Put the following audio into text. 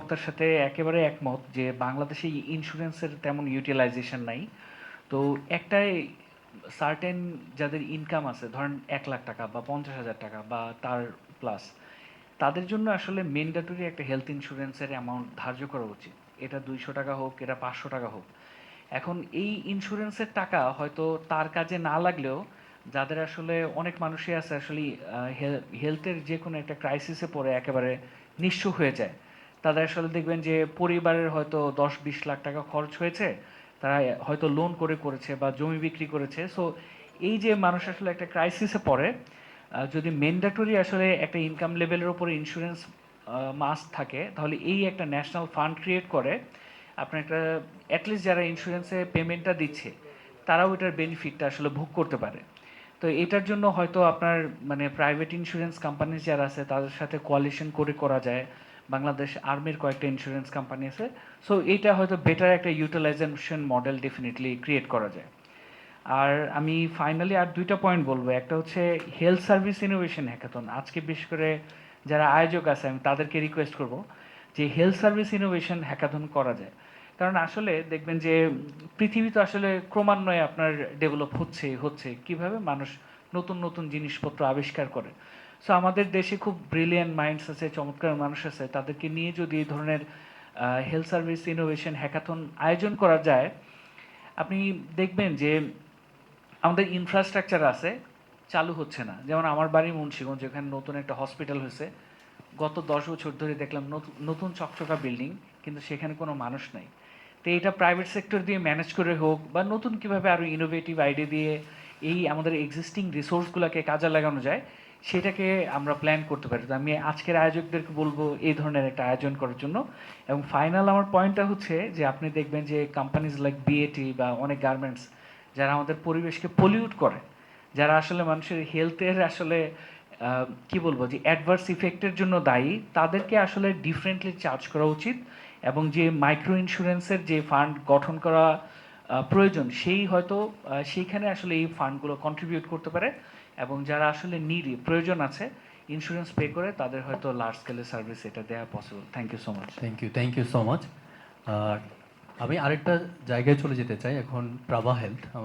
বক্তার সাথে একেবারে একমত যে বাংলাদেশে ইন্স্যুরেন্সের তেমন ইউটিলাইজেশন নাই। তো একটাই সার্টেন যাদের ইনকাম আছে ধরেন 1,00,000 টাকা বা 50,000 টাকা বা তার প্লাস, তাদের জন্য আসলে ম্যান্ডেটরি একটা হেলথ ইন্স্যুরেন্সের অ্যামাউন্ট ধার্য করা উচিত। এটা 200 টাকা হোক, এটা 500 টাকা হোক। এখন এই ইন্স্যুরেন্সের টাকা হয়তো তার কাজে না লাগলেও যাদের আসলে অনেক মানুষই আছে আসলে হেলথের যে কোনো একটা ক্রাইসিসে পড়ে একেবারে নিঃস্ব হয়ে যায়। তাদের আসলে দেখবেন যে পরিবারের হয়তো 10-20 লাখ টাকা খরচ হয়েছে, তারা হয়তো লোন করে করেছে বা জমি বিক্রি করেছে। সো এই যে মানুষ আসলে একটা ক্রাইসিসে পড়ে, যদি ম্যান্ডেটরি আসলে একটা ইনকাম লেভেলের উপরে ইন্স্যুরেন্স মাস্ট থাকে, তাহলে এই একটা ন্যাশনাল ফান্ড ক্রিয়েট করে আপনার একটা অ্যাটলিস্ট যারা ইন্স্যুরেন্সে পেমেন্টটা দিচ্ছে তারাও এটার বেনিফিটটা আসলে ভোগ করতে পারে। তো এটার জন্য হয়তো আপনার মানে প্রাইভেট ইন্স্যুরেন্স কোম্পানি যারা আছে তাদের সাথে কোয়ালিশন করে করা যায়। বাংলাদেশ আর্মির কয়েকটা ইন্স্যুরেন্স কোম্পানি আছে। সো এইটা হয়তো বেটার একটা ইউটিলাইজেশন মডেল ডেফিনেটলি ক্রিয়েট করা যায়। আর আমি ফাইনালি আর 2টা পয়েন্ট বলবো। একটা হচ্ছে হেলথ সার্ভিস ইনোভেশন হ্যাকাথন। আজকে বিশেষ করে যারা আয়োজক আছে আমি তাদেরকে রিকোয়েস্ট করব যে হেলথ সার্ভিস ইনোভেশন হ্যাকাথন করা যায়। কারণ আসলে দেখবেন যে পৃথিবী তো আসলে ক্রমান্বয়ে আপনার ডেভেলপ হচ্ছে কিভাবে মানুষ নতুন নতুন জিনিসপত্র আবিষ্কার করে। সো আমাদের দেশে খুব ব্রিলিয়ান্ট মাইন্ডস আছে, চমৎকার মানুষ আছে, তাদেরকে নিয়ে যদি এই ধরনের হেলথ সার্ভিস ইনোভেশন হ্যাকাথন আয়োজন করা যায়, আপনি দেখবেন যে আমাদের ইনফ্রাস্ট্রাকচার আছে, চালু হচ্ছে না। যেমন আমার বাড়ি মুন্সিগঞ্জ, এখানে নতুন একটা হসপিটাল হয়েছে। গত 10 বছর ধরে দেখলাম নতুন চকচকা বিল্ডিং, কিন্তু সেখানে কোনো মানুষ নাই। তো এটা প্রাইভেট সেক্টর দিয়ে ম্যানেজ করে হোক বা নতুন কিভাবে আরও ইনোভেটিভ আইডিয়া দিয়ে এই আমাদের এক্সিস্টিং রিসোর্সগুলোকে কাজে লাগানো যায়, সেটাকে আমরা প্ল্যান করতে পারি। তো আমি আজকের আয়োজকদেরকে বলবো এই ধরনের একটা আয়োজন করার জন্য। এবং ফাইনাল আমার পয়েন্টটা হচ্ছে যে আপনি দেখবেন যে কোম্পানিজ লাইক বিএটি বা অনেক গার্মেন্টস যারা আমাদের পরিবেশকে পলিউট করে, যারা আসলে মানুষের হেলথের আসলে কি বলবো যে অ্যাডভার্স ইফেক্টের জন্য দায়ী, তাদেরকে আসলে ডিফারেন্টলি চার্জ করা উচিত। এবং যে মাইক্রো ইন্স্যুরেন্সের যে ফান্ড গঠন করা প্রয়োজন, সেই হয়তো সেইখানে আসলে এই ফান্ডগুলো কন্ট্রিবিউট করতে পারে। এবং যারা আসলে নিডি প্রয়োজন আছে ইন্স্যুরেন্স পে করে, তাদের হয়তো লার্জ স্কেলের সার্ভিস এটা দেওয়া possible. Thank you so much. Thank you so much. আর আমি আরেকটা জায়গায় চলে যেতে চাই এখন, প্রাভা হেলথ।